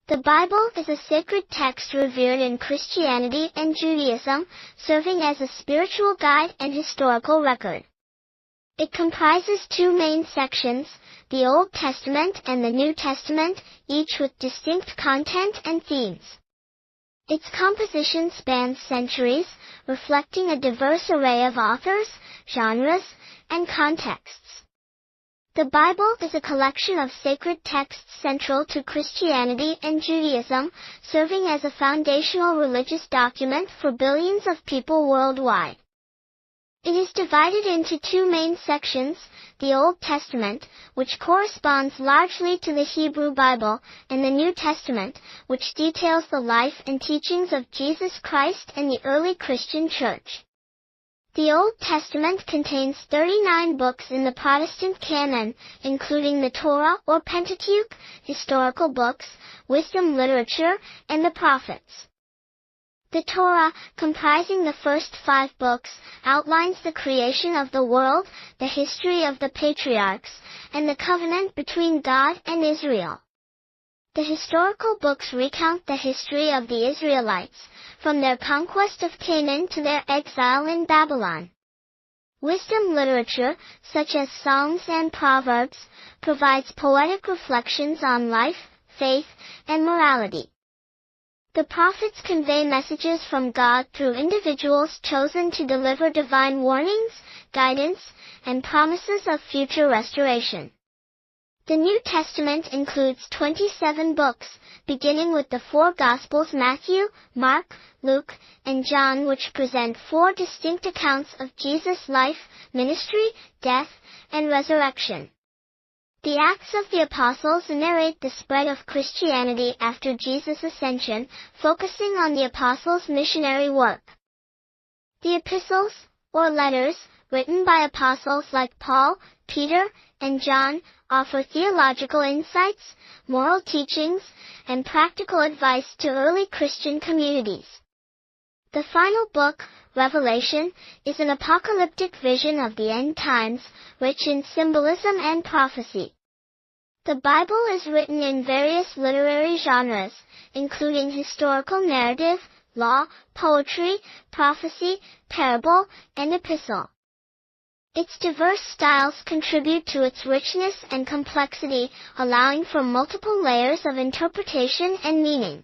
The Bible is a sacred text revered in Christianity and Judaism, serving as a spiritual guide and historical record. It comprises two main sections, the Old Testament and the New Testament, each with distinct content and themes. Its composition spans centuries, reflecting a diverse array of authors, genres, and contexts. The Bible is a collection of sacred texts central to Christianity and Judaism, serving as a foundational religious document for billions of people worldwide. It is divided into two main sections, the Old Testament, which corresponds largely to the Hebrew Bible, and the New Testament, which details the life and teachings of Jesus Christ and the early Christian Church. The Old Testament contains 39 books in the Protestant canon, including the Torah or Pentateuch, historical books, wisdom literature, and the prophets. The Torah, comprising the first 5 books, outlines the creation of the world, the history of the patriarchs, and the covenant between God and Israel. The historical books recount the history of the Israelites, from their conquest of Canaan to their exile in Babylon. Wisdom literature, such as Psalms and Proverbs, provides poetic reflections on life, faith, and morality. The prophets convey messages from God through individuals chosen to deliver divine warnings, guidance, and promises of future restoration. The New Testament includes 27 books, beginning with the 4 Gospels Matthew, Mark, Luke, and John, which present 4 distinct accounts of Jesus' life, ministry, death, and resurrection. The Acts of the Apostles narrate the spread of Christianity after Jesus' ascension, focusing on the apostles' missionary work. The epistles, or letters, written by apostles like Paul, Peter, and John, offer theological insights, moral teachings, and practical advice to early Christian communities. The final book, Revelation, is an apocalyptic vision of the end times, rich in symbolism and prophecy. The Bible is written in various literary genres, including historical narrative, law, poetry, prophecy, parable, and epistle. Its diverse styles contribute to its richness and complexity, allowing for multiple layers of interpretation and meaning.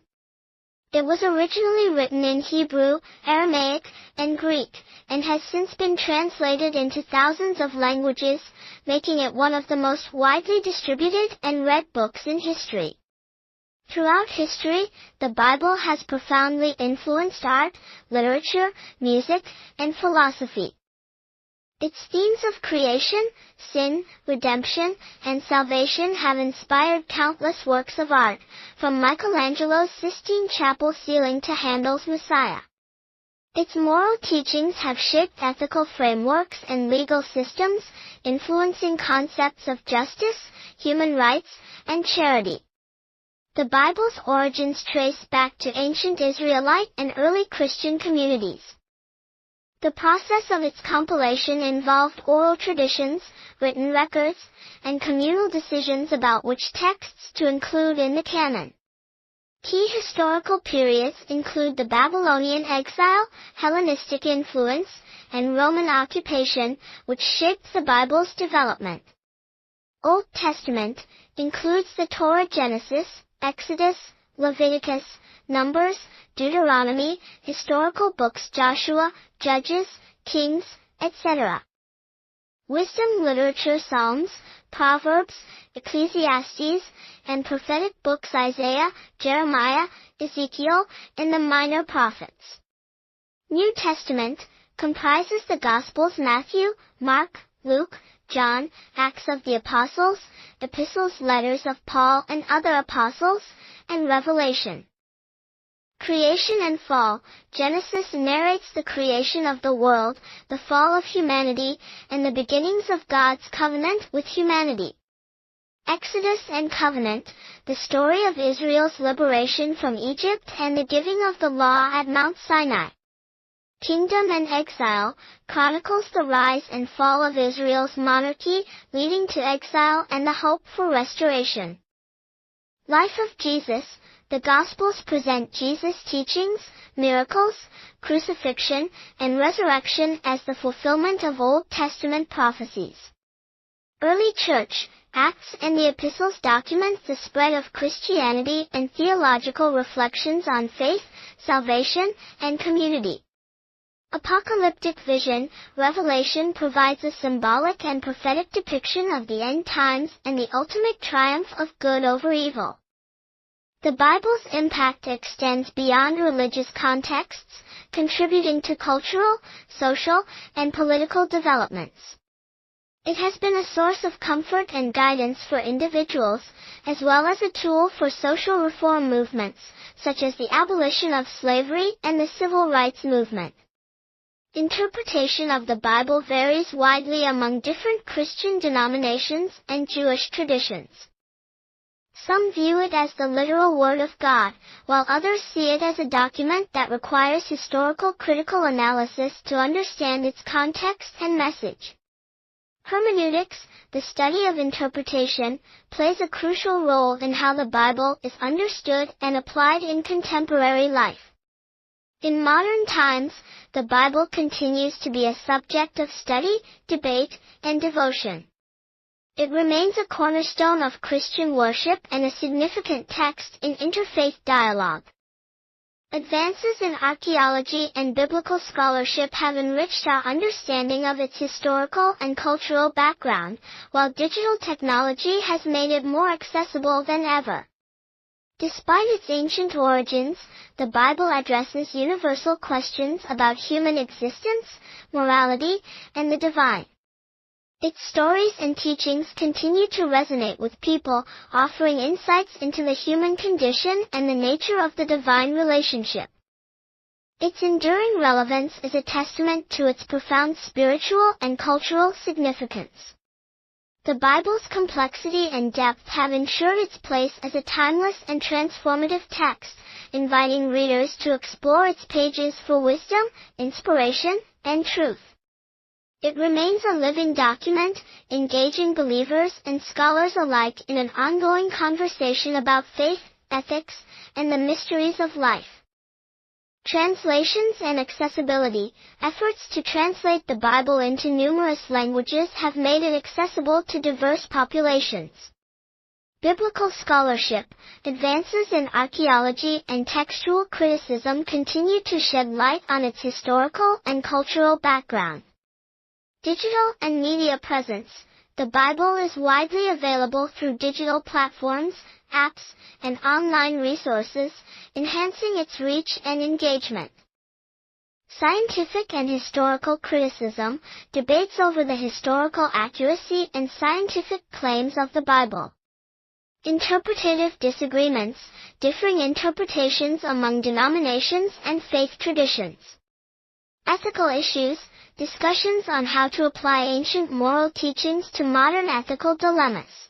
It was originally written in Hebrew, Aramaic, and Greek, and has since been translated into thousands of languages, making it one of the most widely distributed and read books in history. Throughout history, the Bible has profoundly influenced art, literature, music, and philosophy. Its themes of creation, sin, redemption, and salvation have inspired countless works of art, from Michelangelo's Sistine Chapel ceiling to Handel's Messiah. Its moral teachings have shaped ethical frameworks and legal systems, influencing concepts of justice, human rights, and charity. The Bible's origins trace back to ancient Israelite and early Christian communities. The process of its compilation involved oral traditions, written records, and communal decisions about which texts to include in the canon. Key historical periods include the Babylonian exile, Hellenistic influence, and Roman occupation, which shaped the Bible's development. Old Testament includes the Torah, Genesis, Exodus, Leviticus, Numbers, Deuteronomy, historical books Joshua, Judges, Kings, etc. Wisdom literature, Psalms, Proverbs, Ecclesiastes, and prophetic books Isaiah, Jeremiah, Ezekiel, and the minor prophets. New Testament comprises the Gospels Matthew, Mark, Luke, John, Acts of the Apostles, epistles, letters of Paul and other apostles, and Revelation. Creation and Fall. Genesis narrates the creation of the world, the fall of humanity, and the beginnings of God's covenant with humanity. Exodus and Covenant, the story of Israel's liberation from Egypt and the giving of the law at Mount Sinai. Kingdom and Exile, chronicles the rise and fall of Israel's monarchy, leading to exile and the hope for restoration. Life of Jesus, The Gospels present Jesus' teachings, miracles, crucifixion, and resurrection as the fulfillment of Old Testament prophecies. Early Church, Acts and the Epistles document the spread of Christianity and theological reflections on faith, salvation, and community. Apocalyptic vision, Revelation provides a symbolic and prophetic depiction of the end times and the ultimate triumph of good over evil. The Bible's impact extends beyond religious contexts, contributing to cultural, social, and political developments. It has been a source of comfort and guidance for individuals, as well as a tool for social reform movements, such as the abolition of slavery and the civil rights movement. Interpretation of the Bible varies widely among different Christian denominations and Jewish traditions. Some view it as the literal Word of God, while others see it as a document that requires historical critical analysis to understand its context and message. Hermeneutics, the study of interpretation, plays a crucial role in how the Bible is understood and applied in contemporary life. In modern times, the Bible continues to be a subject of study, debate, and devotion. It remains a cornerstone of Christian worship and a significant text in interfaith dialogue. Advances in archaeology and biblical scholarship have enriched our understanding of its historical and cultural background, while digital technology has made it more accessible than ever. Despite its ancient origins, the Bible addresses universal questions about human existence, morality, and the divine. Its stories and teachings continue to resonate with people, offering insights into the human condition and the nature of the divine relationship. Its enduring relevance is a testament to its profound spiritual and cultural significance. The Bible's complexity and depth have ensured its place as a timeless and transformative text, inviting readers to explore its pages for wisdom, inspiration, and truth. It remains a living document, engaging believers and scholars alike in an ongoing conversation about faith, ethics, and the mysteries of life. Translations and accessibility. Efforts to translate the Bible into numerous languages have made it accessible to diverse populations. Biblical scholarship, advances in archaeology and textual criticism continue to shed light on its historical and cultural background. Digital and media presence. The Bible is widely available through digital platforms, apps, and online resources, enhancing its reach and engagement. Scientific and historical criticism, debates over the historical accuracy and scientific claims of the Bible. Interpretative disagreements, differing interpretations among denominations and faith traditions. Ethical issues, discussions on how to apply ancient moral teachings to modern ethical dilemmas.